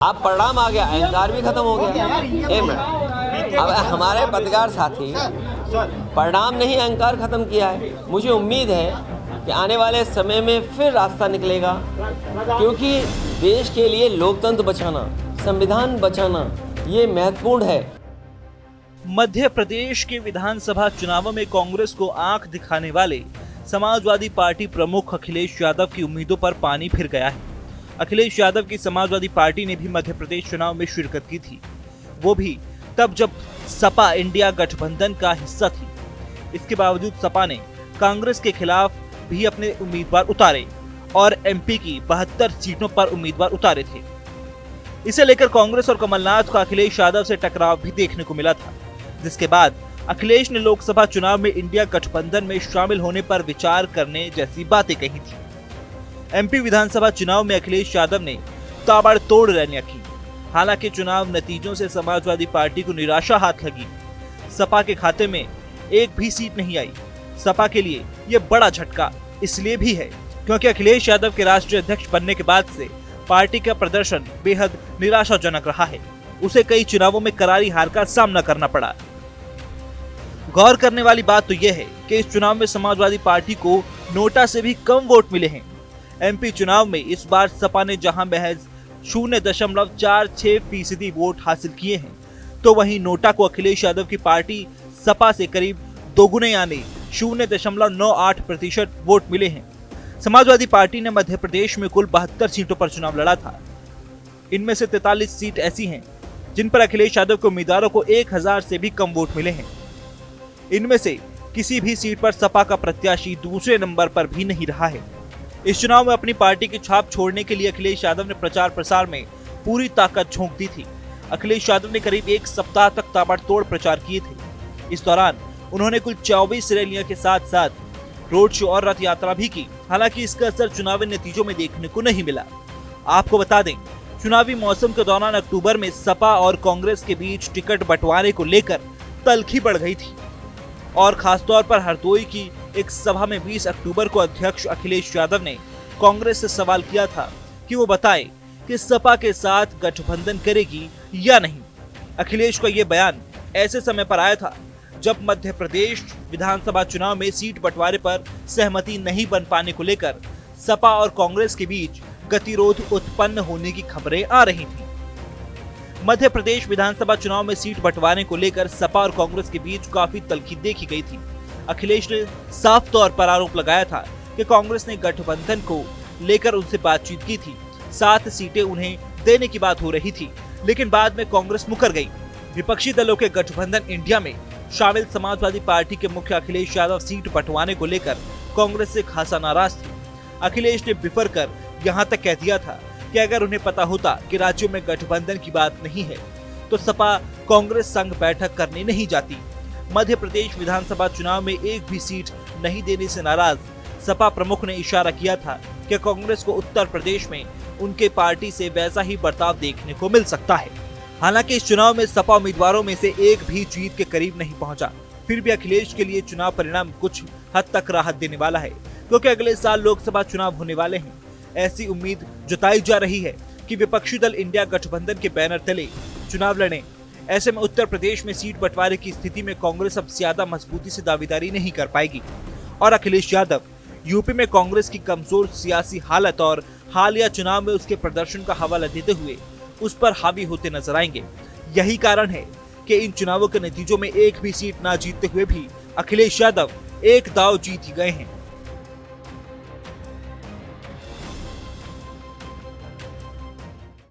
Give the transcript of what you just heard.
आप परिणाम आ गया, अहंकार भी खत्म हो गया। एक मिनट, अब हमारे पत्रकार साथी परिणाम नहीं अहंकार खत्म किया है। मुझे उम्मीद है कि आने वाले समय में फिर रास्ता निकलेगा, क्योंकि देश के लिए लोकतंत्र बचाना, संविधान बचाना ये महत्वपूर्ण है। मध्य प्रदेश के विधानसभा चुनावों में कांग्रेस को आंख दिखाने वाले समाजवादी पार्टी प्रमुख अखिलेश यादव की उम्मीदों पर पानी फिर गया है। अखिलेश यादव की समाजवादी पार्टी ने भी मध्य प्रदेश चुनाव में शिरकत की थी, वो भी तब जब सपा इंडिया गठबंधन का हिस्सा थी। इसके बावजूद सपा ने कांग्रेस के खिलाफ भी अपने उम्मीदवार उतारे और एमपी की 72 सीटों पर उम्मीदवार उतारे थे। इसे लेकर कांग्रेस और कमलनाथ को अखिलेश यादव से टकराव भी देखने को मिला था, जिसके बाद अखिलेश ने लोकसभा चुनाव में इंडिया गठबंधन में शामिल होने पर विचार करने जैसी बातें कही थी। एमपी विधानसभा चुनाव में अखिलेश यादव ने ताबड़तोड़ रैलियां की। हालांकि चुनाव नतीजों से समाजवादी पार्टी को निराशा हाथ लगी। सपा के खाते में एक भी सीट नहीं आई। सपा के लिए यह बड़ा झटका इसलिए भी है क्योंकि अखिलेश यादव के राष्ट्रीय अध्यक्ष बनने के बाद से पार्टी का प्रदर्शन बेहद निराशाजनक रहा है। उसे कई चुनावों में करारी हार का सामना करना पड़ा। गौर करने वाली बात तो यह है कि इस चुनाव में समाजवादी पार्टी को नोटा से भी कम वोट मिले हैं। एमपी चुनाव में इस बार सपा ने जहां महज 0.46% वोट हासिल किए हैं, तो वहीं नोटा को अखिलेश यादव की पार्टी सपा से करीब दोगुने यानी 0.98% वोट मिले हैं। समाजवादी पार्टी ने मध्य प्रदेश में कुल 72 सीटों पर चुनाव लड़ा था। इनमें से 43 सीट ऐसी हैं जिन पर अखिलेश यादव के उम्मीदवारों को 1000 से भी कम वोट मिले हैं। इनमें से किसी भी सीट पर सपा का प्रत्याशी दूसरे नंबर पर भी नहीं रहा है। इस चुनाव में अपनी पार्टी की छाप छोड़ने के लिए अखिलेश यादव ने प्रचार प्रसार में पूरी ताकत झोंक दी थी। अखिलेश यादव ने करीब एक सप्ताह तक ताबड़तोड़ प्रचार किए थे। इस दौरान उन्होंने कुल 24 रैलियों के साथ साथ रोड शो और रथ यात्रा भी की। हालांकि इसका असर चुनावी नतीजों में देखने को नहीं मिला। आपको बता दें, चुनावी मौसम के दौरान अक्टूबर में सपा और कांग्रेस के बीच टिकट बंटवारे को लेकर तल्खी बढ़ गई थी और खासतौर पर हरदोई की एक सभा में 20 अक्टूबर को अध्यक्ष अखिलेश यादव ने कांग्रेस से सवाल किया था कि वो बताए कि सपा के साथ गठबंधन करेगी या नहीं। अखिलेश का ये बयान ऐसे समय पर आया था जब मध्य प्रदेश विधानसभा चुनाव में सीट बंटवारे पर सहमति नहीं बन पाने को लेकर सपा और कांग्रेस के बीच गतिरोध उत्पन्न होने की खबरें आ रही थी। मध्य प्रदेश विधानसभा चुनाव में सीट बंटवारे को लेकर सपा और कांग्रेस के बीच काफी तल्खी देखी गई थी। अखिलेश ने साफ तौर पर आरोप लगाया था कि कांग्रेस ने गठबंधन को लेकर उनसे बातचीत की थी। 7 सीटें उन्हें देने की बात हो रही थी, लेकिन बाद में कांग्रेस मुकर गई। विपक्षी दलों के गठबंधन इंडिया में शामिल समाजवादी पार्टी के मुख्य अखिलेश यादव सीट बंटवाने को लेकर कांग्रेस से खासा नाराज थे। अखिलेश ने बिफर कर यहाँ तक कह दिया था कि अगर उन्हें पता होता कि राज्यों में गठबंधन की बात नहीं है तो सपा कांग्रेस संग बैठक करने नहीं जाती। मध्य प्रदेश विधानसभा चुनाव में एक भी सीट नहीं देने से नाराज सपा प्रमुख ने इशारा किया था कि कांग्रेस को उत्तर प्रदेश में उनके पार्टी से वैसा ही बर्ताव देखने को मिल सकता है। हालांकि इस चुनाव में सपा उम्मीदवारों में से एक भी जीत के करीब नहीं पहुंचा। फिर भी अखिलेश के लिए चुनाव परिणाम कुछ हद तक राहत देने वाला है, क्योंकि अगले साल लोकसभा चुनाव होने वाले हैं। ऐसी उम्मीद जताई जा रही है कि विपक्षी दल इंडिया गठबंधन के बैनर तले चुनाव लड़ें। ऐसे में उत्तर प्रदेश में सीट बंटवारे की स्थिति में कांग्रेस अब ज्यादा मजबूती से दावेदारी नहीं कर पाएगी और अखिलेश यादव यूपी में कांग्रेस की कमजोर सियासी हालत और हालिया चुनाव में उसके प्रदर्शन का हवाला देते हुए उस पर हावी होते नजर आएंगे। यही कारण है कि इन चुनावों के नतीजों में एक भी सीट ना जीतते हुए भी अखिलेश यादव एक दांव जीत ही गए हैं।